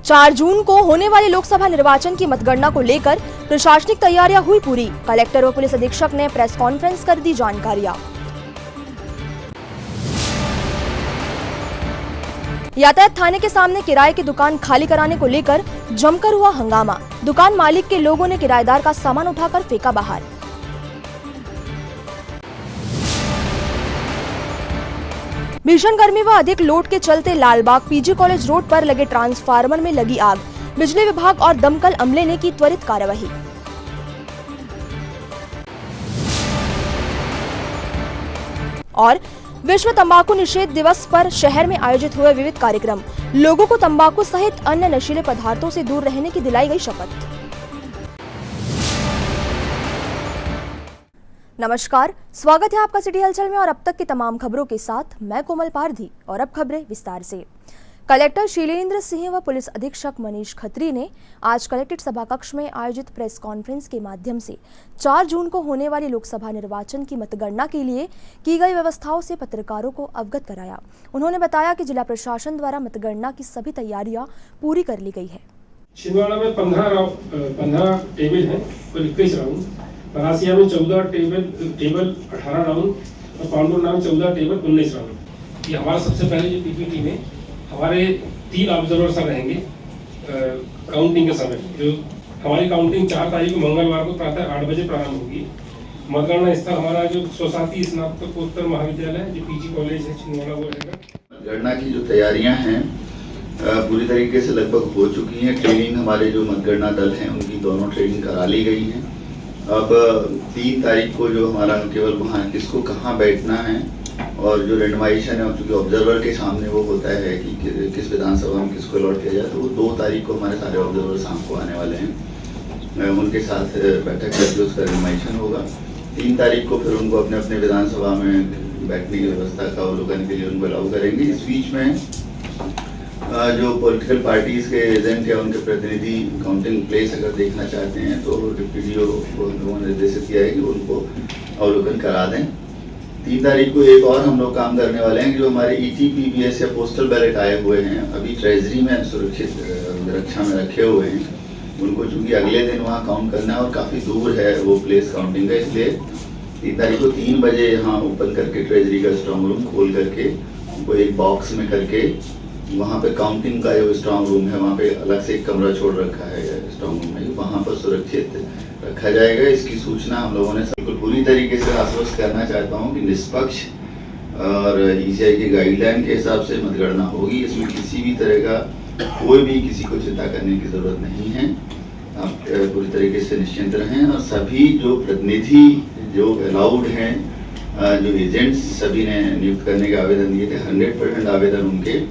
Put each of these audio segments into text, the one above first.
4 जून को होने वाले लोकसभा निर्वाचन की मतगणना को लेकर प्रशासनिक तैयारियां हुई पूरी। कलेक्टर व पुलिस अधीक्षक ने प्रेस कॉन्फ्रेंस कर दी जानकारियां। यातायात थाने के सामने किराए की दुकान खाली कराने को लेकर जमकर हुआ हंगामा। दुकान मालिक के लोगों ने किराएदार का सामान उठाकर फेंका बाहर। भीषण गर्मी व अधिक लोड के चलते लालबाग पीजी कॉलेज रोड पर लगे ट्रांसफार्मर में लगी आग। बिजली विभाग और दमकल अमले ने की त्वरित कार्यवाही। और विश्व तंबाकू निषेध दिवस पर शहर में आयोजित हुए विविध कार्यक्रम। लोगों को तंबाकू सहित अन्य नशीले पदार्थों से दूर रहने की दिलाई गई शपथ। नमस्कार, स्वागत है आपका सिटी हलचल में और अब तक की तमाम खबरों के साथ मैं कोमल पारधी। और अब खबरें विस्तार से। कलेक्टर शीलेंद्र सिंह व पुलिस अधीक्षक मनीष खत्री ने आज कलेक्ट्रेट सभा कक्ष में आयोजित प्रेस कॉन्फ्रेंस के माध्यम से 4 जून को होने वाली लोकसभा निर्वाचन की मतगणना के लिए की गई व्यवस्थाओं से पत्रकारों को अवगत कराया। उन्होंने बताया कि जिला प्रशासन द्वारा मतगणना की सभी तैयारियां पूरी कर ली गई है। छिंदवाड़ा में 15 टेबल हैं, कुल 21 राउंड। परासिया में 14 टेबल 18 राउंड और पांडुरना में 14 टेबल 19 राउंड। ये हमारा सबसे पहले जो पीपीटी में हमारे 3 ऑब्जर्वर्स रहेंगे काउंटिंग के समय। जो हमारी काउंटिंग 4 तारीख को मंगलवार को प्रातः 8 बजे प्रारंभ होगी। मतगणना स्थल हमारा जो स्वशासी स्नातकोत्तर महाविद्यालय जो पीजी कॉलेज है छिंदवाड़ा वो रहेगा। मतगणना की जो तैयारियां हैं पूरी तरीके से लगभग हो चुकी हैं। ट्रेनिंग हमारे जो मतगणना दल हैं उनकी दोनों ट्रेनिंग करा ली गई है। अब 3 तारीख को जो हमारा केवल वहाँ किसको कहाँ बैठना है और जो रेंडमाइजेशन है चूँकि ऑब्जर्वर के सामने वो होता है कि किस विधानसभा में किसको अलॉट किया जाए, तो वो 2 तारीख को हमारे सारे ऑब्जर्वर शाम को आने वाले हैं। उनके साथ बैठक करके उसका रेंडमाइजेशन होगा। 3 तारीख को फिर उनको अपने अपने विधानसभा में बैठने की व्यवस्था का अवलोकन के लिए उनको अलाउ करेंगे। इस बीच में जो पॉलिटिकल पार्टीज के एजेंट या उनके प्रतिनिधि काउंटिंग प्लेस अगर देखना चाहते हैं तो डिप्टी.डी.ओ को उन्होंने निर्देशित किया है कि उनको अवलोकन करा दें। 3 तारीख को एक और हम लोग काम करने वाले हैं कि जो हमारे ETPBS या पोस्टल बैलेट आए हुए हैं अभी ट्रेजरी में सुरक्षित रक्षा में रखे हुए हैं, उनको चूंकि अगले दिन वहाँ काउंट करना है और काफ़ी दूर है वो प्लेस काउंटिंग का, इसलिए 3 तारीख को 3 बजे यहाँ ओपन करके ट्रेजरी का स्ट्रॉन्ग रूम खोल करके उनको एक बॉक्स में करके वहाँ पे काउंटिंग का जो स्ट्रॉन्ग रूम है वहाँ पे अलग से एक कमरा छोड़ रखा है स्ट्रॉन्ग रूम में, वहाँ पर सुरक्षित रखा जाएगा। इसकी सूचना हम लोगों ने बिल्कुल पूरी तरीके से आश्वस्त करना चाहता हूँ कि निष्पक्ष और ECI की गाइडलाइन के हिसाब से मतगणना होगी। इसमें किसी भी तरह का कोई भी किसी को चिंता करने की जरूरत नहीं है। आप पूरी तरीके से निश्चिंत रहें और सभी जो प्रतिनिधि जो अलाउड हैं, जो एजेंट्स सभी ने नियुक्त करने के आवेदन दिए थे, 100% आवेदन उनके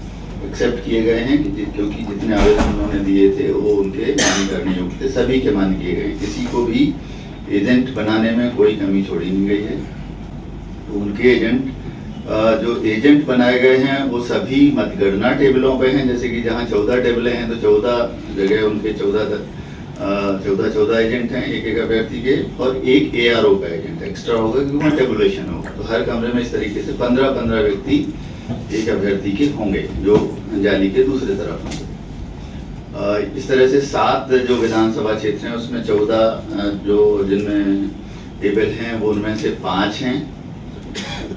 एक्सेप्ट किए गए हैं क्योंकि जितने आवेदन उन्होंने दिए थे वो उनके मान्य करने योग्य थे, सभी के मान्य किए गए। किसी को भी एजेंट बनाने में कोई कमी छोड़ी नहीं गई है। तो उनके एजेंट जो एजेंट बनाए गए हैं वो सभी मतगणना टेबलों पे हैं। जैसे कि जहाँ 14 टेबलें हैं तो 14 जगह उनके 14 एजेंट हैं एक अभ्यर्थी के, और एक ARO का एजेंट एक्स्ट्रा होगा क्योंकि वहाँ टेबुलेशन होगा। तो हर कमरे में इस तरीके से 15-15 व्यक्ति एक अभ्यर्थी के होंगे जो अंजाली के दूसरे तरफ होंगे। इस तरह से 7 जो विधानसभा क्षेत्र हैं उसमें 14 जो जिनमें टेबल हैं वो उनमें से 5 हैं।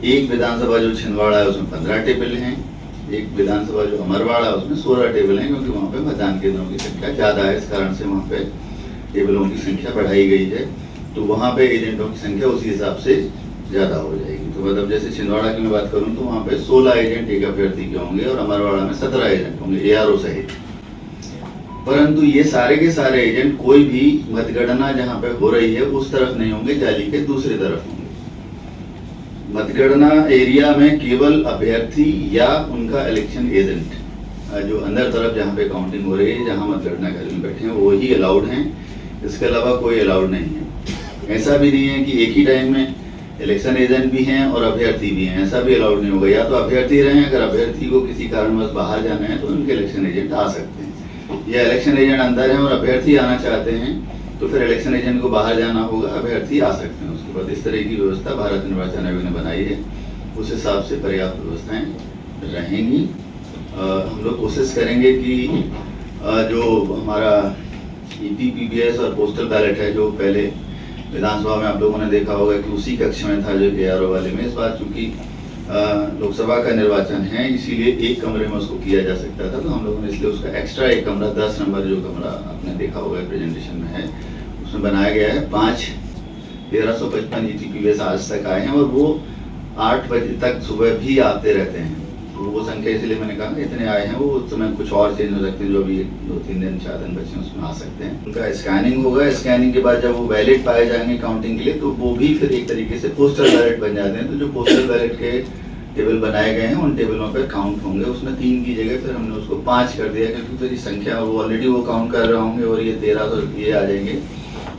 एक विधानसभा जो छिंदवाड़ा है उसमें 15 टेबल हैं। एक विधानसभा जो अमरवाड़ा है उसमें 16 टेबल हैं क्योंकि वहाँ पे मतदान केंद्रों की संख्या ज़्यादा है, इस कारण से वहाँ पे टेबलों की संख्या बढ़ाई गई है। तो वहाँ पे एजेंटों की संख्या उसी हिसाब से ज़्यादा हो जाएगी। तो मतलब जैसे छिंदवाड़ा की मैं बात करूं तो वहाँ पे 16 एजेंट एक अभ्यर्थी के होंगे और अमरवाड़ा में 17 एजेंट होंगे ARO सहित। परंतु ये सारे के सारे एजेंट कोई भी मतगणना जहाँ पे हो रही है उस तरफ नहीं होंगे, जाली के दूसरी तरफ होंगे। मतगणना एरिया में केवल अभ्यर्थी या उनका इलेक्शन एजेंट जो अंदर तरफ जहाँ पे काउंटिंग हो रही है, जहाँ मतगणना कर्मी बैठे हैं वो ही अलाउड हैं। इसके अलावा कोई अलाउड नहीं है। ऐसा भी नहीं है कि एक ही टाइम में इलेक्शन एजेंट भी हैं और अभ्यर्थी भी हैं, ऐसा भी अलाउड नहीं होगा। या तो अभ्यर्थी रहें, अगर अभ्यर्थी को किसी कारणवश बाहर जाना है तो उनके इलेक्शन एजेंट आ सकते हैं, या इलेक्शन एजेंट अंदर है और अभ्यर्थी आना चाहते हैं तो फिर इलेक्शन एजेंट को बाहर जाना होगा, अभ्यर्थी आ सकते हैं। उसके बाद इस तरह की व्यवस्था भारत निर्वाचन आयोग ने बनाई है, उस हिसाब से पर्याप्त व्यवस्थाएं रहेंगी। हम लोग कोशिश करेंगे कि जो हमारा EPPBS और पोस्टल बैलेट है, जो पहले विधानसभा में आप लोगों ने देखा होगा कि उसी कक्ष में था जो ARO वाले में, इस बार चूंकि लोकसभा का निर्वाचन है इसीलिए एक कमरे में उसको किया जा सकता था, तो हम लोगों ने इसलिए उसका एक्स्ट्रा एक कमरा 10 नंबर जो कमरा आपने देखा होगा प्रेजेंटेशन में है उसमें बनाया गया है। 1355 EPPBS आज तक आए हैं और वो 8 बजे तक सुबह भी आते रहते हैं, तो वो संख्या इसलिए मैंने कहा इतने आए हैं, वो उस समय कुछ और चेंज हो सकते हैं, जो अभी 2-3 दिन 4 दिन बचे उसमें आ सकते हैं। उनका स्कैनिंग होगा, स्कैनिंग के बाद जब वो वैलिड पाए जाएंगे काउंटिंग के लिए तो वो भी फिर एक तरीके से पोस्टल बैलेट बन जाते हैं। तो जो पोस्टल बैलेट के टेबल बनाए गए हैं उन टेबलों पर काउंट होंगे, उसमें 3 की जगह फिर हमने उसको 5 कर दिया, क्योंकि फिर संख्या वो ऑलरेडी वो काउंट कर रहे होंगे और ये 13 तो ये आ जाएंगे,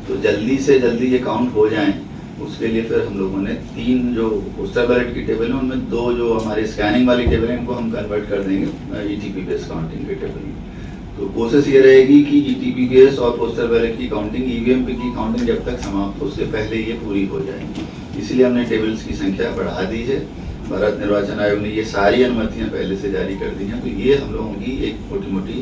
तो जल्दी से जल्दी ये काउंट हो जाएं उसके लिए फिर हम लोगों ने 3 जो पोस्टल बैलेट की टेबल है उनमें 2 जो हमारे स्कैनिंग वाली टेबल है इनको हम कन्वर्ट कर देंगे EPPBS काउंटिंग के टेबल में। तो कोशिश ये रहेगी कि EPPBS और पोस्टल बैलेट की काउंटिंग, EVM की काउंटिंग जब तक समाप्त हो उससे पहले ये पूरी हो जाएगी, इसलिए हमने टेबल्स की संख्या बढ़ा दी है। भारत निर्वाचन आयोग ने ये सारी अनुमतियां पहले से जारी कर दी हैं, तो ये हम लोगों की एक मोटी मोटी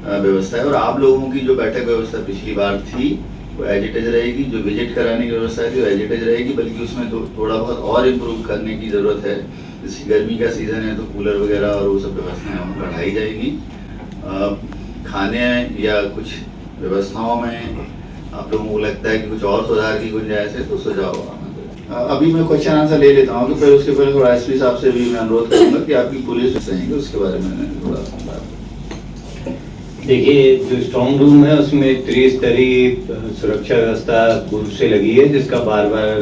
व्यवस्था है। और आप लोगों की जो बैठक व्यवस्था पिछली बार थी वो एज इट इज रहेगी, जो विजिट कराने की व्यवस्था थी वो एज इट इज रहेगी, बल्कि उसमें थोड़ा बहुत और इम्प्रूव करने की ज़रूरत है। जैसे गर्मी का सीज़न है तो कूलर वगैरह और वो सब व्यवस्थाएं बढ़ाई जाएगी। खाने या कुछ व्यवस्थाओं में आप लोगों को लगता है कि कुछ और सुधार की गुंजाइश है तो सुझाव अभी मैं क्वेश्चन आंसर ले लेता हूँ, तो फिर उसके पहले थोड़ा SP साहब से भी मैं अनुरोध करूँगा कि आपकी पुलिस रहेंगे उसके बारे में थोड़ा बात। देखिए, जो स्ट्रॉन्ग रूम है उसमें त्रिस्तरीय सुरक्षा व्यवस्था पूर्व से लगी है, जिसका बार बार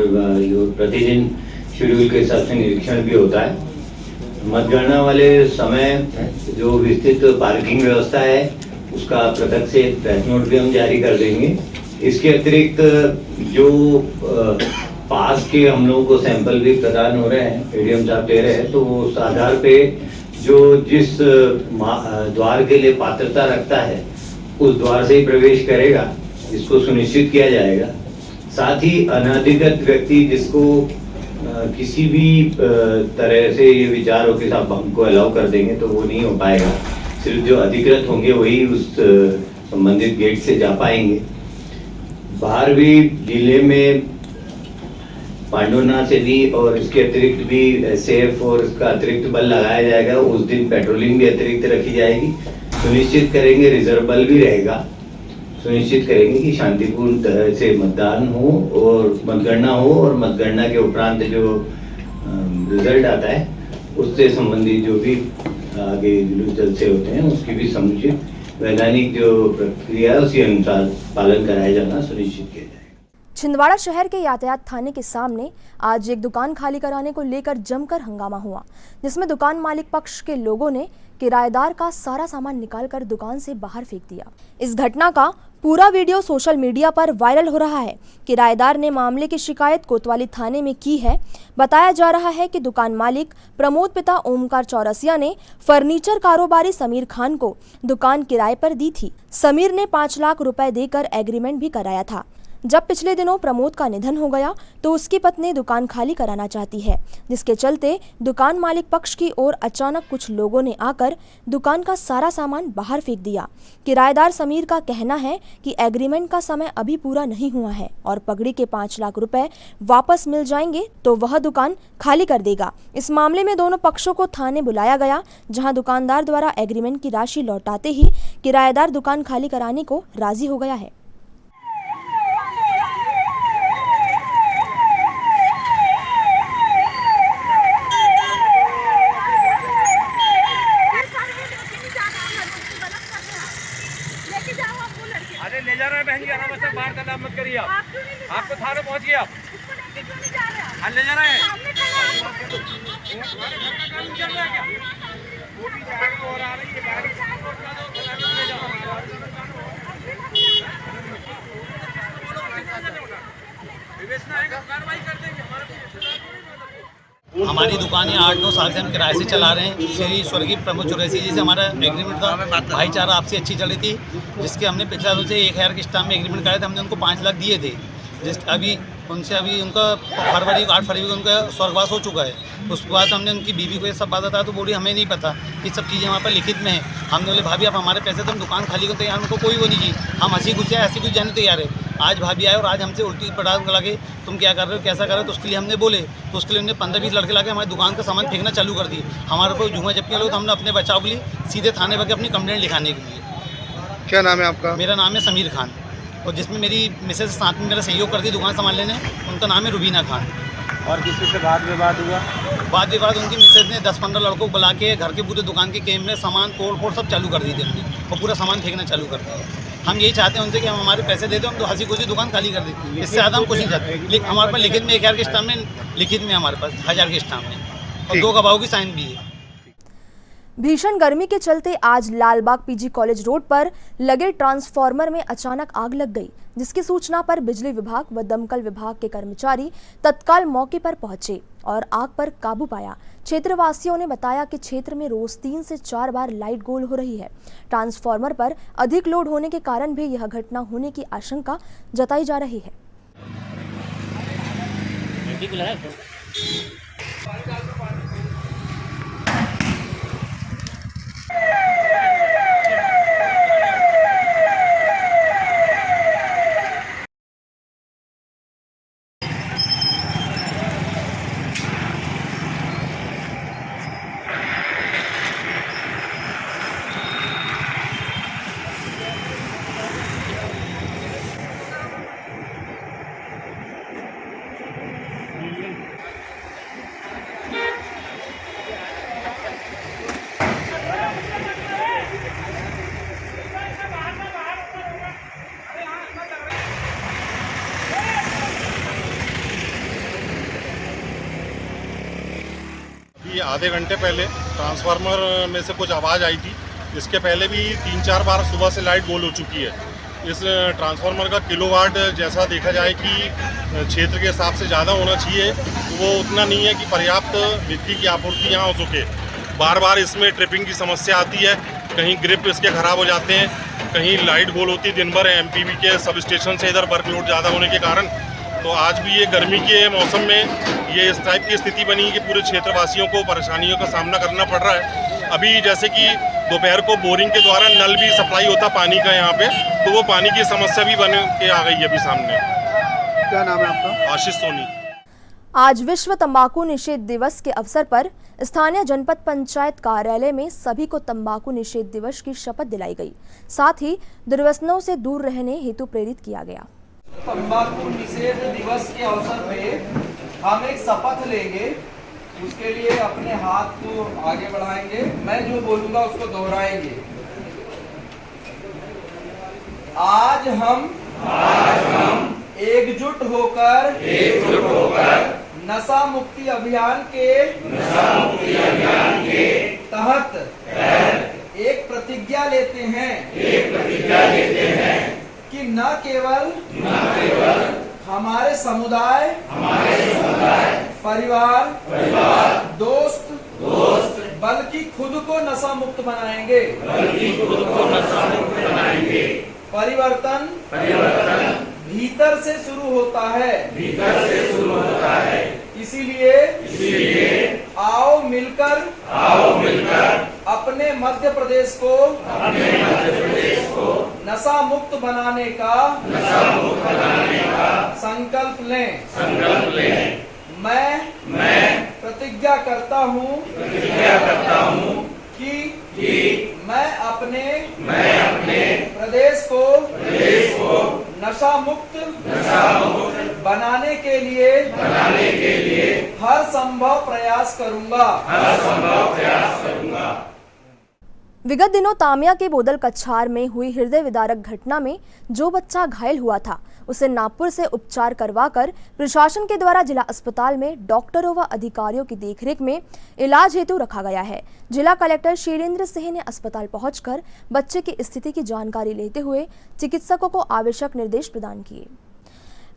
प्रतिदिन शेड्यूल के हिसाब से निरीक्षण भी होता है। मतगणना वाले समय जो विस्तृत पार्किंग व्यवस्था है उसका पृथक से प्रेस नोट भी हम जारी कर देंगे। इसके अतिरिक्त जो पास के हम लोगों को सैंपल भी प्रदान हो रहे हैं, ADM साहब दे रहे हैं, तो उस आधार पे जो जिस द्वार के लिए पात्रता रखता है उस द्वार से ही प्रवेश करेगा, इसको सुनिश्चित किया जाएगा। साथ ही अनधिकृत व्यक्ति जिसको किसी भी तरह से ये विचार हो कि साहब हमको अलाउ कर देंगे, तो वो नहीं हो पाएगा। सिर्फ जो अधिकृत होंगे वही उस संबंधित गेट से जा पाएंगे। बाहर भी जिले में पांडुरनाथ से भी और इसके अतिरिक्त भी SAF और इसका अतिरिक्त बल लगाया जाएगा। उस दिन पेट्रोलिंग भी अतिरिक्त रखी जाएगी। सुनिश्चित करेंगे, रिजर्व बल भी रहेगा, सुनिश्चित करेंगे कि शांतिपूर्ण तरह से मतदान हो और मतगणना हो, और मतगणना के उपरांत जो रिजल्ट आता है उससे संबंधित जो भी आगे जलसे होते हैं उसकी भी समुचित वैधानिक जो प्रक्रिया है उसी अनुसार पालन कराया जाना सुनिश्चित किया जाए। छिंदवाड़ा शहर के यातायात थाने के सामने आज एक दुकान खाली कराने को लेकर जमकर हंगामा हुआ, जिसमें दुकान मालिक पक्ष के लोगों ने किराएदार का सारा सामान निकालकर दुकान से बाहर फेंक दिया। इस घटना का पूरा वीडियो सोशल मीडिया पर वायरल हो रहा है। किराएदार ने मामले की शिकायत कोतवाली थाने में की है। बताया जा रहा है कि दुकान मालिक प्रमोद पिता ओमकार चौरसिया ने फर्नीचर कारोबारी समीर खान को दुकान किराए पर दी थी। समीर ने 5 लाख रुपए देकर एग्रीमेंट भी कराया था। जब पिछले दिनों प्रमोद का निधन हो गया तो उसकी पत्नी दुकान खाली कराना चाहती है, जिसके चलते दुकान मालिक पक्ष की ओर अचानक कुछ लोगों ने आकर दुकान का सारा सामान बाहर फेंक दिया। किराएदार समीर का कहना है कि एग्रीमेंट का समय अभी पूरा नहीं हुआ है और पगड़ी के 5 लाख रुपए वापस मिल जाएंगे तो वह दुकान खाली कर देगा। इस मामले में दोनों पक्षों को थाने बुलाया गया, जहाँ दुकानदार द्वारा एग्रीमेंट की राशि लौटाते ही किराएदार दुकान खाली कराने को राजी हो गया है। अरे ले जा रहे हैं बहन जी, आराम से बाहर का मत करिए आपको थाने पहुंच गए आप ले जा रहे हैं। हमारी दुकानें 8-9 साल से हम किराए से चला रहे हैं। श्री स्वर्गीय प्रमोद चौरसिया जी से हमारा एग्रीमेंट था, भाईचारा आपसी अच्छी चली थी, जिसके हमने पिछले साल से 1000 के स्टाम्प में एग्रीमेंट कराया था। हमने उनको 5 लाख दिए थे, जिस अभी उनसे अभी उनका 8 फरवरी को उनका स्वर्गवास हो चुका है। उसके बाद हमने उनकी बीवी को ये सब बात बताया तो बोली हमें नहीं पता, ये सब चीज़ें वहाँ पर लिखित में है। हमने बोले भाभी आप हमारे पैसे तो हम दुकान खाली को तैयार, उनको कोई वो नहीं की, हम हंसी गुस्से ऐसी कुछ जाने तैयार है। आज भाभी आए और आज हमसे उल्टी पटाख लगे तुम क्या कर रहे हो कैसा कर रहे हो, तो उसके लिए हमने बोले, तो उसके लिए उन्होंने 15-20 लड़के लाके हमारी दुकान का सामान फेंकना चालू कर दी। हमारे को झूमा झपकियाँ लोग, तो हमने अपने बचाव के लिए सीधे थाने पर अपनी कंप्लेंट लिखाने के लिए। क्या नाम है आपका? मेरा नाम है समीर खान, और जिसमें मेरी मिसेज साथ में मेरा सहयोग करती दुकान संभालने ने, उनका नाम है रुबीना खान। और किसी से वाद विवाद हुआ? वाद विवाद उनकी मिसेज ने 10-15 लड़कों को बुला के घर के पूरे दुकान के कैमरे सामान तोड़ फोड़ सब चालू कर दी थी हमने, और पूरा सामान फेंकना चालू कर दिया। हम यही चाहते हैं उनसे कि हम हमारे पैसे दे दो, हम तो हंसी खुशी दुकान खाली कर दें, इससे ज़्यादा हम कुछ नहीं चाहते। हमारे पास लिखित में 1000 के स्टाम्प में, लिखित में हमारे पास 1000 के स्टाम्प में, और 2 गवाहों की साइन भी है। भीषण गर्मी के चलते आज लालबाग पीजी कॉलेज रोड पर लगे ट्रांसफार्मर में अचानक आग लग गई, जिसकी सूचना पर बिजली विभाग व दमकल विभाग के कर्मचारी तत्काल मौके पर पहुंचे और आग पर काबू पाया। क्षेत्रवासियों ने बताया कि क्षेत्र में रोज 3 से 4 बार लाइट गोल हो रही है। ट्रांसफार्मर पर अधिक लोड होने के कारण भी यह घटना होने की आशंका जताई जा रही है। आधे घंटे पहले ट्रांसफार्मर में से कुछ आवाज़ आई थी। इसके पहले भी 3-4 बार सुबह से लाइट गोल हो चुकी है। इस ट्रांसफार्मर का किलोवाट जैसा देखा जाए कि क्षेत्र के हिसाब से ज़्यादा होना चाहिए, तो वो उतना नहीं है कि पर्याप्त बिजली की आपूर्ति यहाँ हो सके। बार बार इसमें ट्रिपिंग की समस्या आती है, कहीं ग्रिप इसके ख़राब हो जाते हैं, कहीं लाइट गोल होती है दिन भर। एमपीवी के सब स्टेशन से इधर वर्कलोड ज़्यादा होने के कारण तो आज भी ये गर्मी के मौसम में ये इस टाइप की स्थिति बनी है कि पूरे क्षेत्रवासियों को परेशानियों का सामना करना पड़ रहा है। अभी जैसे कि दोपहर को बोरिंग के द्वारा नल भी सप्लाई होता पानी का यहाँ पे, तो वो पानी की समस्या भी बन के आ गई है अभी सामने। क्या नाम है आपका? आशीष सोनी। आज विश्व तंबाकू निषेध दिवस के अवसर पर स्थानीय जनपद पंचायत कार्यालय में सभी को तंबाकू निषेध दिवस की शपथ दिलाई गई। साथ ही दुर्व्यसनों से दूर रहने हेतु प्रेरित किया गया। तंबाकू निषेध दिवस के अवसर पे हम एक शपथ लेंगे। उसके लिए अपने हाथ को आगे बढ़ाएंगे, मैं जो बोलूंगा उसको दोहराएंगे। आज हम एकजुट होकर नशा मुक्ति अभियान के तहत एक प्रतिज्ञा लेते हैं कि न केवल हमारे समुदाय, परिवार, दोस्त, बल्कि खुद को नशा मुक्त बनाएंगे। परिवर्तन भीतर से शुरू होता है। इसीलिए आओ मिलकर अपने मध्य प्रदेश को नशा मुक्त बनाने का संकल्प लें। मैं प्रतिज्ञा करता हूँ कि मैं अपने प्रदेश को नशा मुक्त बनाने के लिए हर संभव प्रयास करूंगा। विगत दिनों तामिया के बोदल कछार में हुई हृदय विदारक घटना में जो बच्चा घायल हुआ था उसे नागपुर से उपचार करवाकर प्रशासन के द्वारा जिला अस्पताल में डॉक्टरों व अधिकारियों की देखरेख में इलाज हेतु रखा गया है। जिला कलेक्टर शीलेंद्र सिंह ने अस्पताल पहुंचकर बच्चे की स्थिति की जानकारी लेते हुए चिकित्सकों को आवश्यक निर्देश प्रदान किए।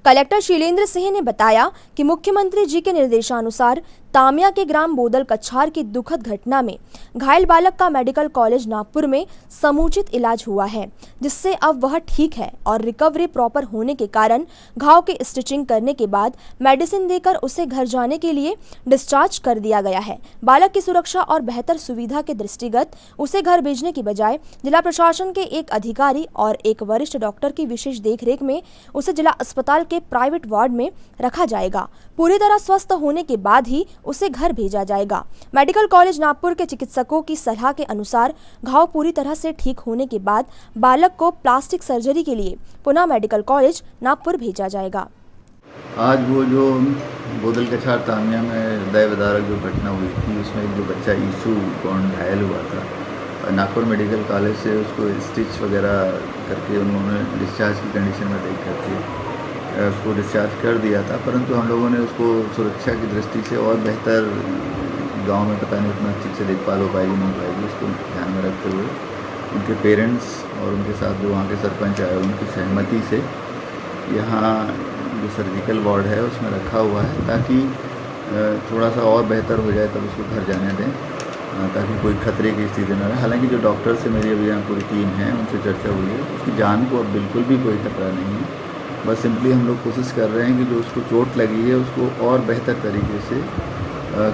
कलेक्टर शीलेंद्र सिंह ने बताया कि मुख्यमंत्री जी के निर्देशानुसार तामिया के ग्राम बोदल कछार की दुखद घटना में घायल बालक का मेडिकल कॉलेज नागपुर में समुचित इलाज हुआ है, जिससे अब वह ठीक है और रिकवरी प्रॉपर होने के कारण घाव की स्टिचिंग करने के बाद मेडिसिन देकर उसे घर जाने के लिए डिस्चार्ज कर दिया गया है। बालक की सुरक्षा और बेहतर सुविधा के दृष्टिगत उसे घर भेजने की बजाय जिला प्रशासन के एक अधिकारी और एक वरिष्ठ डॉक्टर की विशेष देखरेख में उसे जिला अस्पताल के प्राइवेट वार्ड में रखा जाएगा। पूरी तरह स्वस्थ होने के बाद ही उसे घर भेजा जाएगा। मेडिकल कॉलेज नागपुर के चिकित्सकों की सलाह के अनुसार घाव पूरी तरह से ठीक होने के बाद बालक को प्लास्टिक सर्जरी के लिए पुनः मेडिकल कॉलेज नागपुर भेजा जाएगा। आज वो जो बोदल कछार तामिया में हृदय विदारक जो घटना हुई थी, उसमें एक जो बच्चा ईशु कौन घायल हुआ था, नागपुर मेडिकल कॉलेज से उसको स्टिच वगैरह करके उन्होंने डिस्चार्ज की कंडीशन में देख करके उसको डिस्चार्ज कर दिया था, परंतु हम लोगों ने उसको सुरक्षा की दृष्टि से और बेहतर गांव में पता नहीं उतना ठीक से देखभाल हो पाएगी नहीं पाएगी, उसको ध्यान में रखते हुए उनके पेरेंट्स और उनके साथ जो वहाँ के सरपंच आए उनकी सहमति से यहाँ जो सर्जिकल वार्ड है उसमें रखा हुआ है, ताकि थोड़ा सा और बेहतर हो जाए तब उसको घर जाने दें, ताकि कोई खतरे की स्थिति न रहे। हालांकि जो डॉक्टर से मेरी अभी यहाँ पूरी टीम है उनसे चर्चा हुई है, उसकी जान को अब बिल्कुल भी कोई खतरा नहीं है। बस सिंपली हम लोग कोशिश कर रहे हैं कि जो उसको चोट लगी है उसको और बेहतर तरीके से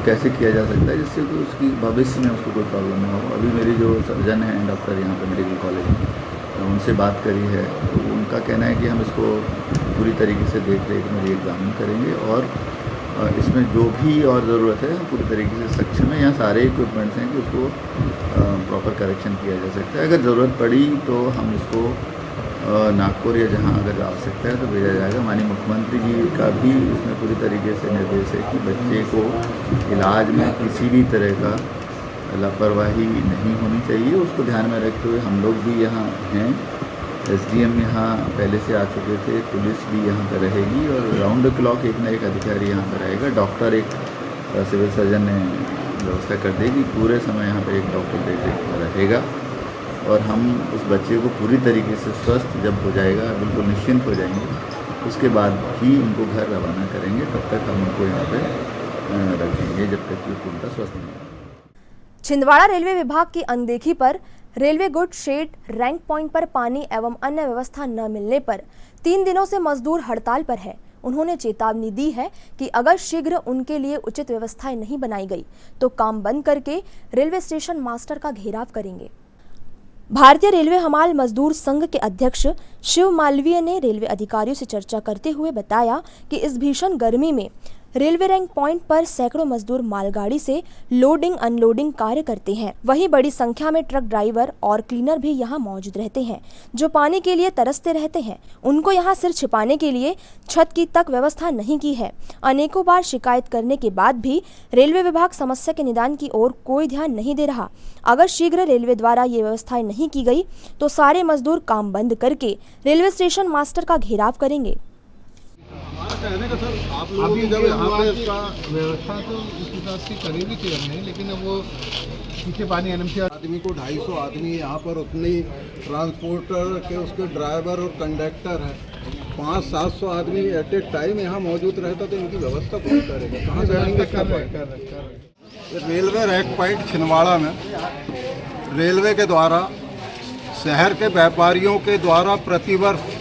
कैसे किया जा सकता है, जिससे कि उसकी भविष्य में उसको कोई प्रॉब्लम ना हो। अभी मेरी जो सर्जन हैं डॉक्टर यहाँ पर मेडिकल कॉलेज में, उनसे बात करी है, तो उनका कहना है कि हम इसको पूरी तरीके से देख रेख में एग्जामिन करेंगे और इसमें जो भी और ज़रूरत है पूरी तरीके से सक्षम है, यहाँ सारे इक्विपमेंट्स हैं कि उसको प्रॉपर करेक्शन किया जा सकता है। अगर ज़रूरत पड़ी तो हम इसको नागपुर या जहाँ अगर आवश्यकता है तो भेजा जाएगा। माननीय मुख्यमंत्री जी का भी इसमें पूरी तरीके से निर्देश है कि बच्चे को इलाज में किसी भी तरह का लापरवाही नहीं होनी चाहिए। उसको ध्यान में रखते हुए हम लोग भी यहाँ हैं, एसडीएम यहाँ पहले से आ चुके थे, पुलिस भी यहाँ पर रहेगी और राउंड द क्लॉक एक ना एक अधिकारी यहाँ पर रहेगा। डॉक्टर एक सिविल सर्जन ने व्यवस्था कर देगी, पूरे समय यहाँ पर एक डॉक्टर देख रहेगा और हम उस बच्चे को पूरी तरीके से स्वस्थ जब हो जाएगा, बिल्कुल निश्चिंत हो जाएंगे, उसके बाद ही उनको घर रवाना करेंगे। तब तक हम उनको यहाँ पे रखेंगे जब तक कि पूर्णतः स्वस्थ नहीं होगा। छिंदवाड़ा रेलवे विभाग की अनदेखी पर railway good shed rank point पर पानी एवं अन्य व्यवस्था न मिलने पर 3 दिनों से मजदूर हड़ताल पर है। उन्होंने चेतावनी दी है कि अगर शीघ्र उनके लिए उचित व्यवस्थाएं नहीं बनाई गई तो काम बंद करके रेलवे स्टेशन मास्टर का घेराव करेंगे। भारतीय रेलवे हमाल मजदूर संघ के अध्यक्ष शिव मालवीय ने रेलवे अधिकारियों से चर्चा करते हुए बताया कि इस भीषण गर्मी में रेलवे रैंक पॉइंट पर सैकड़ों मजदूर मालगाड़ी से लोडिंग अनलोडिंग कार्य करते हैं। वहीं बड़ी संख्या में ट्रक ड्राइवर और क्लीनर भी यहां मौजूद रहते हैं, जो पानी के लिए तरसते रहते हैं। उनको यहां सिर छिपाने के लिए छत की तक व्यवस्था नहीं की है। अनेकों बार शिकायत करने के बाद भी रेलवे विभाग समस्या के निदान की ओर कोई ध्यान नहीं दे रहा। अगर शीघ्र रेलवे द्वारा ये व्यवस्थाएं नहीं की गई तो सारे मजदूर काम बंद करके रेलवे स्टेशन मास्टर का घेराव करेंगे। कहने का सर, आप लोग जब यहाँ पे इसका व्यवस्था तो इस हिसाब से करेंगे कि नहीं, लेकिन अब वो पीछे पानी एनएमसी आदमी को 250 आदमी यहाँ पर उतनी ट्रांसपोर्टर के उसके ड्राइवर और कंडक्टर है, 500-700 आदमी एट ए टाइम यहाँ मौजूद रहता तो इनकी व्यवस्था कौन करेगा, कहाँ से आएंगे? कर रेलवे रैक पॉइंट छिंदवाड़ा में रेलवे के द्वारा शहर के व्यापारियों के द्वारा प्रतिवर्ष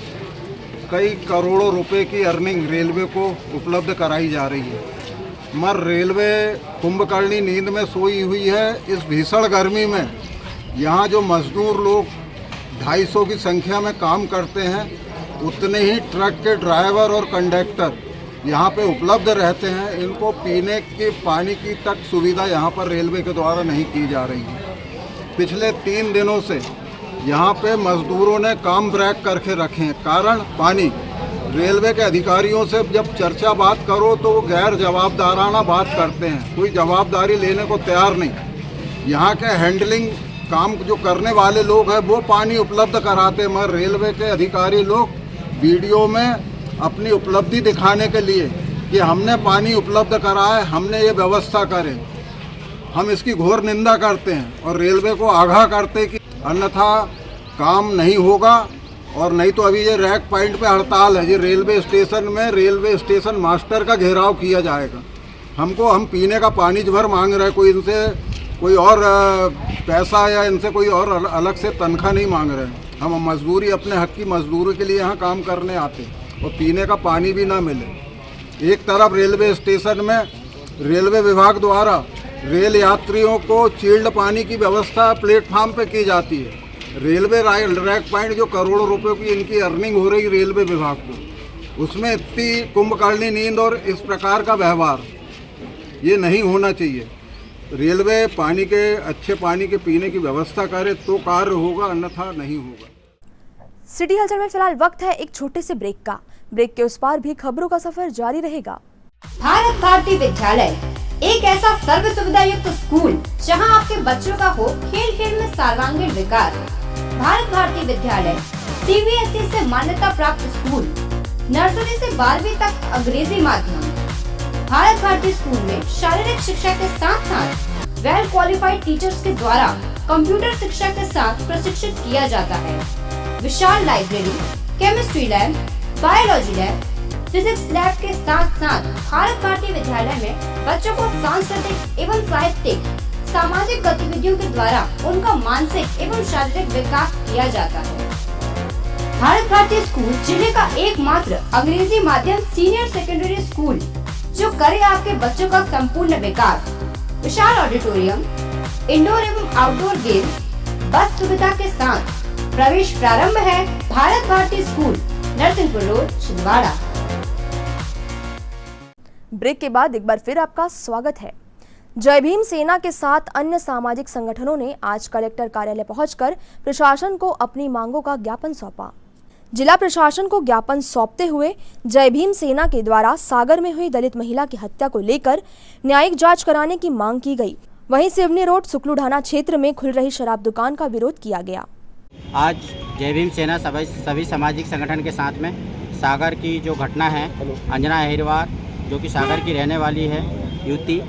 कई करोड़ों रुपए की अर्निंग रेलवे को उपलब्ध कराई जा रही है, मगर रेलवे कुंभकर्णी नींद में सोई हुई है। इस भीषण गर्मी में यहाँ जो मजदूर लोग 250 की संख्या में काम करते हैं, उतने ही ट्रक के ड्राइवर और कंडक्टर यहाँ पे उपलब्ध रहते हैं। इनको पीने के पानी की तक सुविधा यहाँ पर रेलवे के द्वारा नहीं की जा रही है। पिछले 3 दिनों से यहाँ पे मजदूरों ने काम ब्रेक करके रखे हैं, कारण पानी। रेलवे के अधिकारियों से जब चर्चा बात करो तो वो गैर जवाबदाराना बात करते हैं, कोई जवाबदारी लेने को तैयार नहीं। यहाँ के हैंडलिंग काम जो करने वाले लोग हैं वो पानी उपलब्ध कराते हैं, मगर रेलवे के अधिकारी लोग वीडियो में अपनी उपलब्धि दिखाने के लिए कि हमने पानी उपलब्ध कराया, हमने ये व्यवस्था करे, हम इसकी घोर निंदा करते हैं और रेलवे को आगाह करते कि अन्यथा काम नहीं होगा। और नहीं तो अभी ये रैक पॉइंट पे हड़ताल है, ये रेलवे स्टेशन में रेलवे स्टेशन मास्टर का घेराव किया जाएगा। हम पीने का पानी भर मांग रहे हैं, कोई इनसे कोई और पैसा या इनसे कोई और अलग से तनख्वाह नहीं मांग रहे हैं। हम मजदूरी, अपने हक की मजदूरी के लिए यहाँ काम करने आते हैं और पीने का पानी भी ना मिले। एक तरफ रेलवे स्टेशन में रेलवे विभाग द्वारा रेल यात्रियों को चिल्ड पानी की व्यवस्था प्लेटफार्म पे की जाती है। रेलवे रैक पॉइंट जो करोड़ों रुपए की इनकी अर्निंग हो रही रेलवे विभाग को, उसमें इतनी कुंभकर्णी नींद और इस प्रकार का व्यवहार ये नहीं होना चाहिए। रेलवे पानी के अच्छे पानी के पीने की व्यवस्था करे तो कार्य होगा, अन्यथा नहीं होगा। सिटी हलचल में फिलहाल वक्त है एक छोटे से ब्रेक का। ब्रेक के उस पार भी खबरों का सफर जारी रहेगा। भारत भारती विद्यालय एक ऐसा सर्व सुविधा युक्त स्कूल जहां आपके बच्चों का हो खेल खेल में सर्वांगीण विकास। भारत भारती विद्यालय CBSE से मान्यता प्राप्त स्कूल, नर्सरी से 12वीं तक अंग्रेजी माध्यम। भारत भारती स्कूल में शारीरिक शिक्षा के साथ साथ वेल क्वालिफाइड टीचर्स के द्वारा कंप्यूटर शिक्षा के साथ प्रशिक्षित किया जाता है। विशाल library, chemistry lab, biology lab, physics lab के साथ साथ भारत भारती विद्यालय में बच्चों को सांस्कृतिक एवं साहित्यिक सामाजिक गतिविधियों के द्वारा उनका मानसिक एवं शारीरिक विकास किया जाता है। भारत भारती स्कूल जिले का एकमात्र अंग्रेजी माध्यम सीनियर सेकेंडरी स्कूल जो करे आपके बच्चों का संपूर्ण विकास। विशाल ऑडिटोरियम, इंडोर एवं आउटडोर गेम्स, बस सुविधा के साथ प्रवेश प्रारंभ है। Bharat Bharati school, Narsinghpur road, Chhindwara. Break के बाद एक बार फिर आपका स्वागत है। जय भीम सेना के साथ अन्य सामाजिक संगठनों ने आज कलेक्टर कार्यालय पहुंचकर प्रशासन को अपनी मांगों का ज्ञापन सौंपा। जिला प्रशासन को ज्ञापन सौंपते हुए जय भीम सेना के द्वारा सागर में हुई दलित महिला की हत्या को लेकर न्यायिक जांच कराने की मांग की गई। वहीं सिवनी रोड सुकलूढाना क्षेत्र में खुल रही शराब दुकान का विरोध किया गया। आज जय भीम सेना सभी सामाजिक संगठन के साथ में सागर की जो घटना है, अंजना अहिरवार जो कि सागर की रहने वाली है युवती,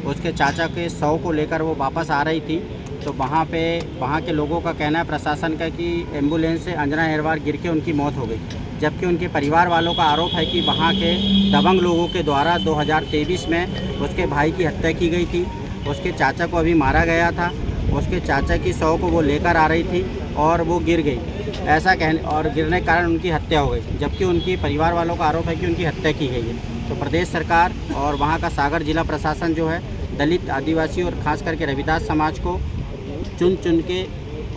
उसके चाचा के 100 को लेकर वो वापस आ रही थी, तो वहाँ के लोगों का कहना है प्रशासन का कि एम्बुलेंस से अंजना अहिरवार गिर के उनकी मौत हो गई, जबकि उनके परिवार वालों का आरोप है कि वहाँ के दबंग लोगों के द्वारा 2023 में उसके भाई की हत्या की गई थी। उसके चाचा को अभी मारा गया था, उसके चाचा की 100 को वो लेकर आ रही थी और वो गिर गई, ऐसा कहने और गिरने के कारण उनकी हत्या हो गई, जबकि उनकी परिवार वालों का आरोप है कि उनकी हत्या की गई है। तो प्रदेश सरकार और वहाँ का सागर जिला प्रशासन जो है दलित, आदिवासी और ख़ास करके रविदास समाज को चुन चुन के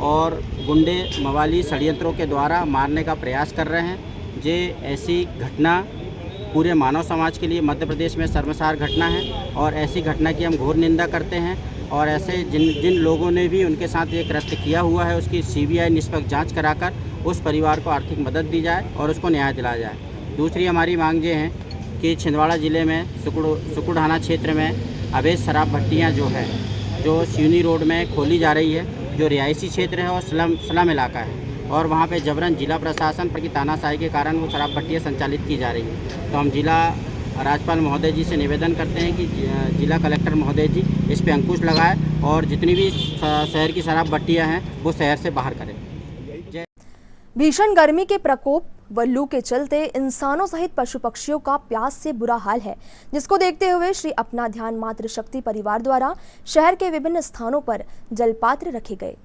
और गुंडे, मवाली, षड्यंत्रों के द्वारा मारने का प्रयास कर रहे हैं। ये ऐसी घटना पूरे मानव समाज के लिए मध्य प्रदेश में शर्मसार घटना है और ऐसी घटना की हम घोर निंदा करते हैं। और ऐसे जिन लोगों ने भी उनके साथ ये कृत्य किया हुआ है उसकी CBI निष्पक्ष जांच कराकर उस परिवार को आर्थिक मदद दी जाए और उसको न्याय दिलाया जाए। दूसरी हमारी मांग ये है कि छिंदवाड़ा ज़िले में सुकलूढाना क्षेत्र में अवैध शराब भट्टियाँ जो है, जो सिवनी रोड में खोली जा रही है, जो रिहायशी क्षेत्र है और स्लम इलाका है, और वहाँ पे जबरन जिला प्रशासन पर की तानाशाही के कारण वो शराब भट्टियाँ संचालित की जा रही है। तो हम जिला राज्यपाल महोदय जी से निवेदन करते हैं कि जिला कलेक्टर महोदय जी इस पे अंकुश लगाए और जितनी भी शहर की शराब भट्टियाँ हैं वो शहर से बाहर करें। भीषण गर्मी के प्रकोप व लू के चलते इंसानों सहित पशु पक्षियों का प्यास से बुरा हाल है, जिसको देखते हुए श्री अपना ध्यान मातृ शक्ति परिवार द्वारा शहर के विभिन्न स्थानों पर जलपात्र रखे गए।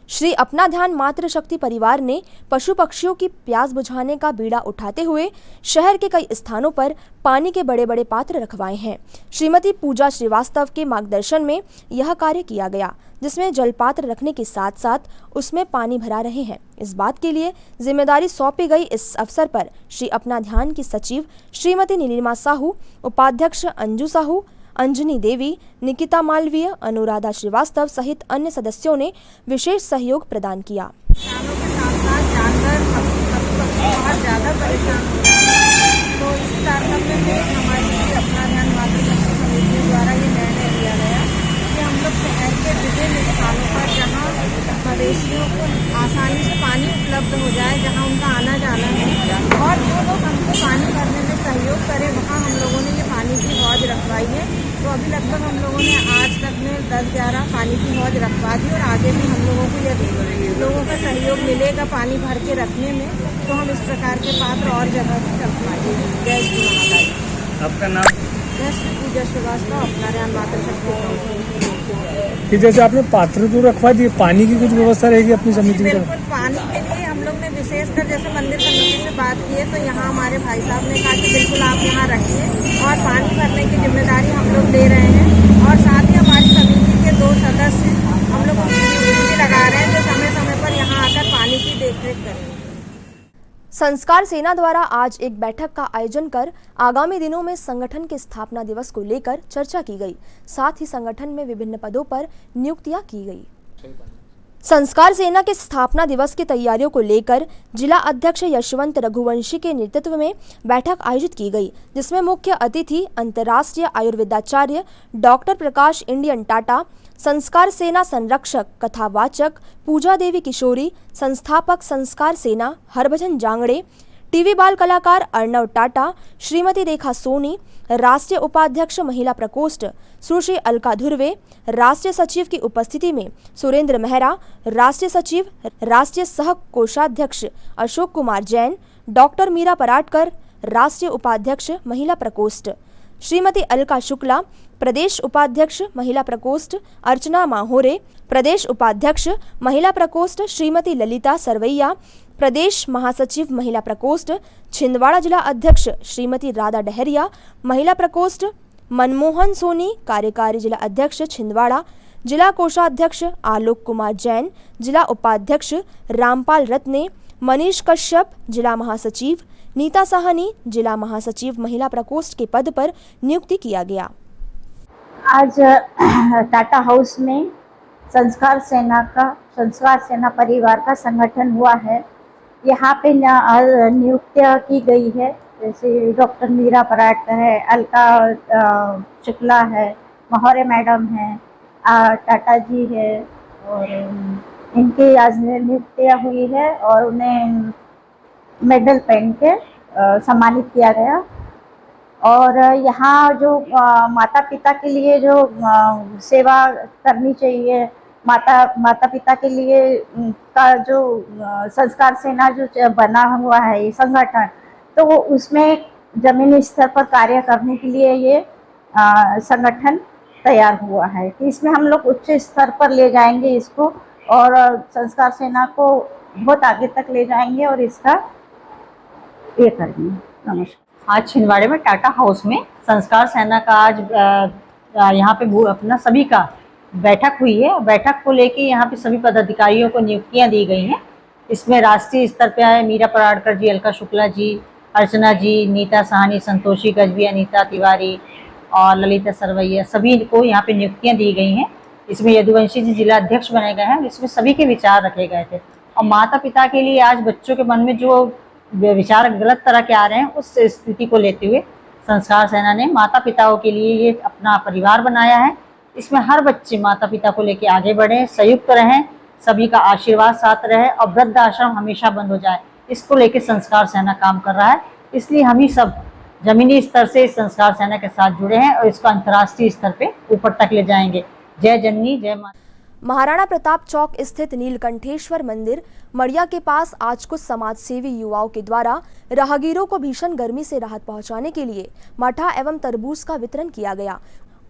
श्री अपना ध्यान मातृ शक्ति परिवार ने पशु पक्षियों की प्यास बुझाने का बीड़ा उठाते हुए शहर के कई स्थानों पर पानी के बड़े बड़े पात्र रखवाए हैं। श्रीमती पूजा श्रीवास्तव के मार्गदर्शन में यह कार्य किया गया, जिसमें जलपात्र रखने के साथ साथ उसमें पानी भरा रहे हैं। इस बात के लिए जिम्मेदारी सौंपी गई। इस अवसर पर श्री अपना ध्यान की सचिव श्रीमती नीलिमा साहू, उपाध्यक्ष अंजू साहू, अंजनी देवी, निकिता मालवीय, अनुराधा श्रीवास्तव सहित अन्य सदस्यों ने विशेष सहयोग प्रदान किया। किसानों के साथ साथ जानवर, पशु पक्षी बहुत ज़्यादा परेशान हो रहे हैं, तो इसी तारतम्य में हमारी अपना ध्यान मातृ शक्ति समिति द्वारा ये निर्णय लिया गया कि हम लोग शहर के विभिन्न स्थानों पर जहाँ मवेशियों को आसानी से पानी उपलब्ध हो जाए, जहाँ उनका आना जाना है और जो लोग हमको पानी भरने में सहयोग करें, वहाँ हम लोगों ने ये पानी की हौज रखवाई है। तो अभी लगभग हम लोगों ने आज तक में 10-11 पानी की हौज रखवा दी और आगे भी हम लोगों को यदि लोगों का सहयोग मिलेगा पानी भर के रखने में तो हम इस प्रकार के पात्र और जगह पर रखवाएंगे। जय श्री महाकाल। आपका नाम? हैं श्री पूजा श्रीवास्तव, अपना रेहान मातृशक्ति प्रमुख। कि जैसे आपने पात्र तो रखवा दिए, पानी की कुछ व्यवस्था रहेगी अपनी समिति की? बिल्कुल, पानी के लिए हम लोग ने विशेषकर जैसे मंदिर समिति से बात की है तो यहाँ हमारे भाई साहब ने कहा कि बिल्कुल आप यहाँ रखिए और पानी भरने की जिम्मेदारी हम लोग ले रहे हैं। और साथ ही हमारी समिति के 2 सदस्य हम लोग ड्यूटी लगा रहे हैं जो समय समय पर यहाँ आकर पानी की देखरेख करेंगे। संस्कार सेना द्वारा आज एक बैठक का आयोजन कर आगामी दिनों में संगठन के स्थापना दिवस को लेकर चर्चा की गई। साथ ही संगठन में विभिन्न पदों पर नियुक्तियां की गई। संस्कार सेना के स्थापना दिवस की तैयारियों को लेकर जिला अध्यक्ष यशवंत रघुवंशी के नेतृत्व में बैठक आयोजित की गई, जिसमें मुख्य अतिथि अंतर्राष्ट्रीय आयुर्वेदाचार्य डॉक्टर प्रकाश इंडियन टाटा, संस्कार सेना संरक्षक कथावाचक पूजा देवी किशोरी, संस्थापक संस्कार सेना हरभजन जांगड़े, टीवी बाल कलाकार अर्णव टाटा, श्रीमती रेखा सोनी, राष्ट्रीय उपाध्यक्ष महिला प्रकोष्ठ सुश्री अलका धुर्वे, राष्ट्रीय सचिव की उपस्थिति में सुरेंद्र मेहरा, राष्ट्रीय सचिव राष्ट्रीय सह कोषाध्यक्ष अशोक कुमार जैन, डॉक्टर मीरा पराटकर, राष्ट्रीय उपाध्यक्ष महिला प्रकोष्ठ श्रीमती अलका शुक्ला, प्रदेश उपाध्यक्ष महिला प्रकोष्ठ अर्चना माहोरे, प्रदेश उपाध्यक्ष महिला प्रकोष्ठ श्रीमती ललिता सरवैया, प्रदेश महासचिव महिला प्रकोष्ठ छिंदवाड़ा जिला अध्यक्ष श्रीमती राधा डहरिया, महिला प्रकोष्ठ मनमोहन सोनी, कार्यकारी जिला अध्यक्ष छिंदवाड़ा, जिला कोषाध्यक्ष आलोक कुमार जैन, जिला उपाध्यक्ष रामपाल रत्ने, मनीष कश्यप, जिला महासचिव नीता साहनी, जिला महासचिव महिला प्रकोष्ठ के पद पर नियुक्ति किया गया। आज टाटा हाउस में संस्कार सेना परिवार का संगठन हुआ है। यहाँ पे नियुक्तियाँ की गई है, जैसे डॉक्टर मीरा पराटकर है, अलका शुक्ला है, महोरे मैडम है, टाटा जी है और इनकी आज नियुक्तियाँ हुई है और उन्हें मेडल पहन के सम्मानित किया गया। और यहाँ जो माता पिता के लिए जो सेवा करनी चाहिए, माता पिता के लिए का जो संस्कार सेना जो बना हुआ है ये संगठन, तो वो उसमें जमीनी स्तर पर कार्य करने के लिए ये संगठन तैयार हुआ है कि इसमें हम लोग उच्च स्तर पर ले जाएंगे इसको और संस्कार सेना को बहुत आगे तक ले जाएंगे और इसका ये करेंगे। नमस्कार। आज छिंदवाड़े में टाटा हाउस में संस्कार सेना का आज यहाँ पे अपना सभी का बैठक हुई है। बैठक को लेके यहाँ पे सभी पदाधिकारियों को नियुक्तियाँ दी गई हैं। इसमें राष्ट्रीय स्तर पे आए मीरा पराटकर जी, अलका शुक्ला जी, अर्चना जी, नीता साहनी, संतोषी गजबी, अनीता तिवारी और ललिता सरवैया, सभी को यहाँ पे नियुक्तियाँ दी गई हैं। इसमें यदुवंशी जी जिला अध्यक्ष बने गए हैं। इसमें सभी के विचार रखे गए थे और माता पिता के लिए आज बच्चों के मन में जो विचार गलत तरह के आ रहे हैं उस स्थिति को लेते हुए संस्कार सेना ने माता पिताओं के लिए ये अपना परिवार बनाया है। इसमें हर बच्चे माता पिता को लेके आगे बढ़े, संयुक्त रहें, सभी का आशीर्वाद साथ रहे और वृद्ध आश्रम हमेशा बंद हो जाए, इसको लेके संस्कार सेना काम कर रहा है। इसलिए हम ही सब जमीनी स्तर से इस संस्कार सेना के साथ जुड़े हैं और इसको अंतर्राष्ट्रीय स्तर पे ऊपर तक ले जाएंगे। जय जननी जय माता। महाराणा प्रताप चौक स्थित नीलकंठेश्वर मंदिर मड़िया के पास आज कुछ समाजसेवी युवाओं के द्वारा राहगीरों को भीषण गर्मी से राहत पहुंचाने के लिए मठा एवं तरबूज का वितरण किया गया।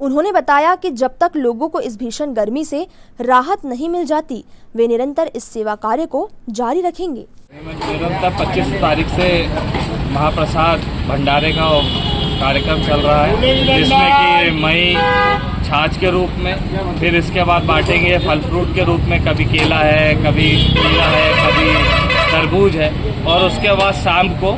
उन्होंने बताया कि जब तक लोगों को इस भीषण गर्मी से राहत नहीं मिल जाती, वे निरंतर इस सेवा कार्य को जारी रखेंगे। निरंतर 25 तारीख से महाप्रसाद भंडारे का कार्यक्रम चल रहा है, जिसमें कि मई छाछ के रूप में, फिर इसके बाद बांटेंगे फल फ्रूट के रूप में, कभी केला है, कभी केला है, कभी तरबूज है और उसके बाद शाम को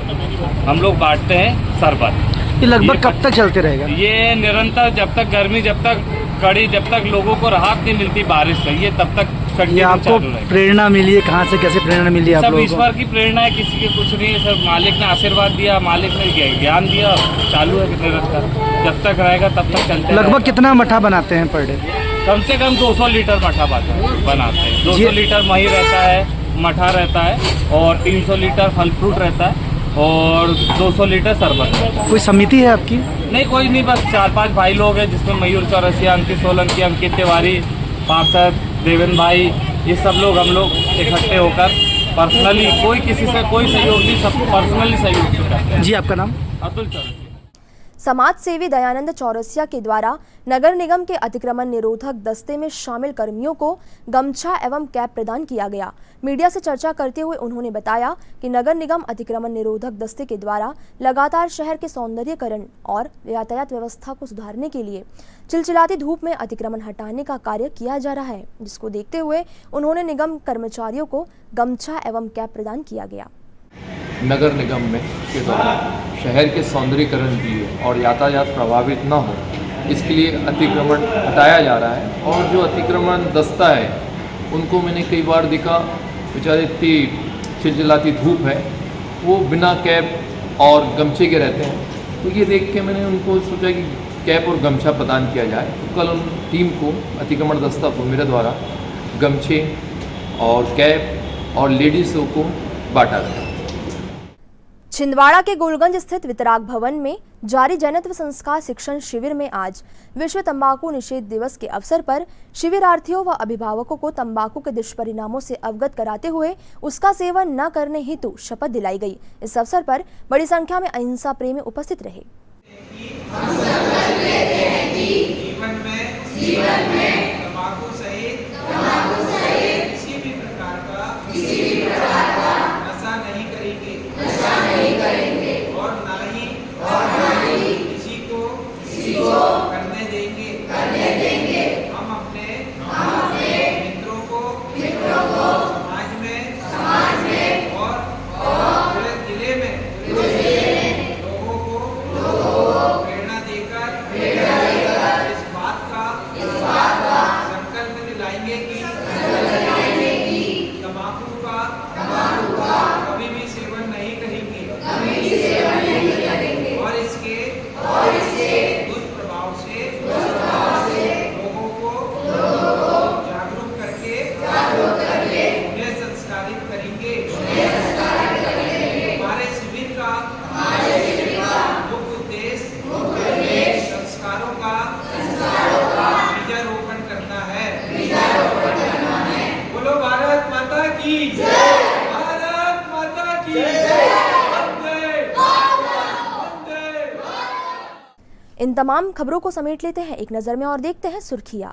हम लोग बांटते हैं शरबत। ये लगभग कब तक चलते रहेगा? ये निरंतर जब तक गर्मी, जब तक कड़ी, जब तक लोगों को राहत नहीं मिलती बारिश से, ये तब तक ये आपको प्रेरणा मिली है? कहाँ से कैसे प्रेरणा मिली आप लोगों को? सब ईश्वर की प्रेरणा है, किसी के कुछ नहीं है, सब मालिक ने आशीर्वाद दिया, मालिक ने ज्ञान दिया, चालू है निरंतर, जब तक रहेगा तब तक चलते। लगभग कितना मठा बनाते हैं पर डे? कम से कम 200 लीटर मठा बनाते हैं। 200 लीटर मही रहता है, मठा रहता है और 300 लीटर फल फ्रूट रहता है और 200 लीटर शरबत। कोई समिति है आपकी? नहीं, कोई नहीं, बस 4-5 भाई लोग हैं, जिसमें मयूर चौरसिया, अंकित सोलंकी, अंकित तिवारी, पार्षद देवेंद्र भाई, ये सब लोग हम लोग इकट्ठे होकर पर्सनली, कोई किसी से कोई सहयोग नहीं, सब पर्सनली सहयोग से करते हैं। जी, आपका नाम? अतुल चौरसिया। समाज सेवी दयानंद चौरसिया के द्वारा नगर निगम के अतिक्रमण निरोधक दस्ते में शामिल कर्मियों को गमछा एवं कैप प्रदान किया गया। मीडिया से चर्चा करते हुए उन्होंने बताया कि नगर निगम अतिक्रमण निरोधक दस्ते के द्वारा लगातार शहर के सौंदर्यीकरण और यातायात व्यवस्था को सुधारने के लिए चिलचिलाती धूप में अतिक्रमण हटाने का कार्य किया जा रहा है, जिसको देखते हुए उन्होंने निगम कर्मचारियों को गमछा एवं कैप प्रदान किया गया। नगर निगम में के द्वारा शहर के सौंदर्यीकरण के लिए और यातायात प्रभावित न हो, इसके लिए अतिक्रमण हटाया जा रहा है। और जो अतिक्रमण दस्ता है उनको मैंने कई बार देखा, बेचारे इतनी चिलचिलाती धूप है, वो बिना कैप और गमछे के रहते हैं। तो ये देख के मैंने उनको सोचा कि कैप और गमछा प्रदान किया जाए। तो कल उन टीम को, अतिक्रमण दस्ता को मेरे द्वारा गमछे और कैप और लेडीज़ों को बांटा गया। छिंदवाड़ा के गोलगंज स्थित वितराग भवन में जारी जैनत्व संस्कार शिक्षण शिविर में आज विश्व तंबाकू निषेध दिवस के अवसर पर शिविरार्थियों व अभिभावकों को तंबाकू के दुष्परिणामों से अवगत कराते हुए उसका सेवन न करने हेतु शपथ दिलाई गई। इस अवसर पर बड़ी संख्या में अहिंसा प्रेमी उपस्थित रहे। जीवन में तंबाकू सहित किसी भी प्रकार का नशा नहीं करेंगे और ना ही किसी को करने देंगे। हम अपने मित्रों को समाज में और पूरे जिले में लोगों को प्रेरणा देकर इस बात का संकल्प दिलाएंगे कि तंबाकू का कभी भी सेवन नहीं करेंगे और इसके दुष्प्रभाव से लोगों को जागरूक करके उन्हें संस्कारित करेंगे। हमारे शिविर का मुख्य उद्देश्य संस्कारों का बीजारोपण करना है। बोलो भारत माता की जय। भारत माता की जय। इन तमाम खबरों को समेट लेते हैं एक नजर में और देखते हैं सुर्खियां।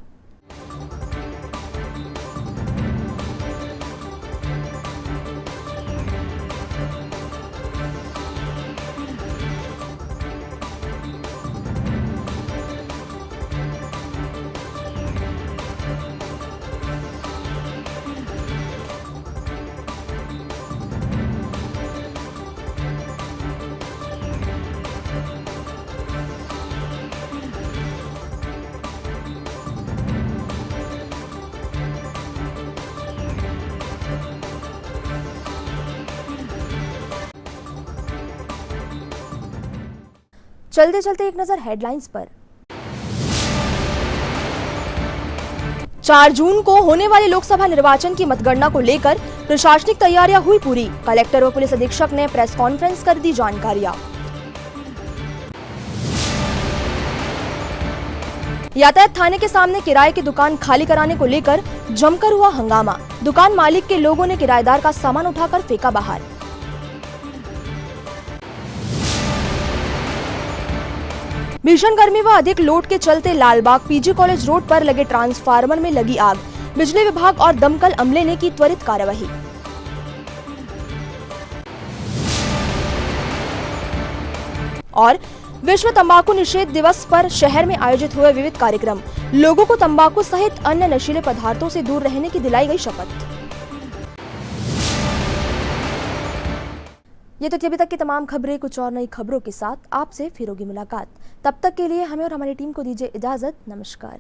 चलते चलते एक नजर हेडलाइंस पर। 4 जून को होने वाले लोकसभा निर्वाचन की मतगणना को लेकर प्रशासनिक तैयारियां हुई पूरी। कलेक्टर व पुलिस अधीक्षक ने प्रेस कॉन्फ्रेंस कर दी जानकारियां। यातायात थाने के सामने किराए की दुकान खाली कराने को लेकर जमकर हुआ हंगामा। दुकान मालिक के लोगों ने किराएदार का सामान उठाकर फेंका बाहर। भीषण गर्मी व अधिक लोड के चलते लालबाग पीजी कॉलेज रोड पर लगे ट्रांसफार्मर में लगी आग। बिजली विभाग और दमकल अमले ने की त्वरित कार्यवाही। और विश्व तंबाकू निषेध दिवस पर शहर में आयोजित हुए विविध कार्यक्रम। लोगों को तंबाकू सहित अन्य नशीले पदार्थों से दूर रहने की दिलाई गई शपथ। ये तो थी अभी तक की तमाम खबरें। कुछ और नई खबरों के साथ आपसे फिर होगी मुलाकात। तब तक के लिए हमें और हमारी टीम को दीजिए इजाजत। नमस्कार।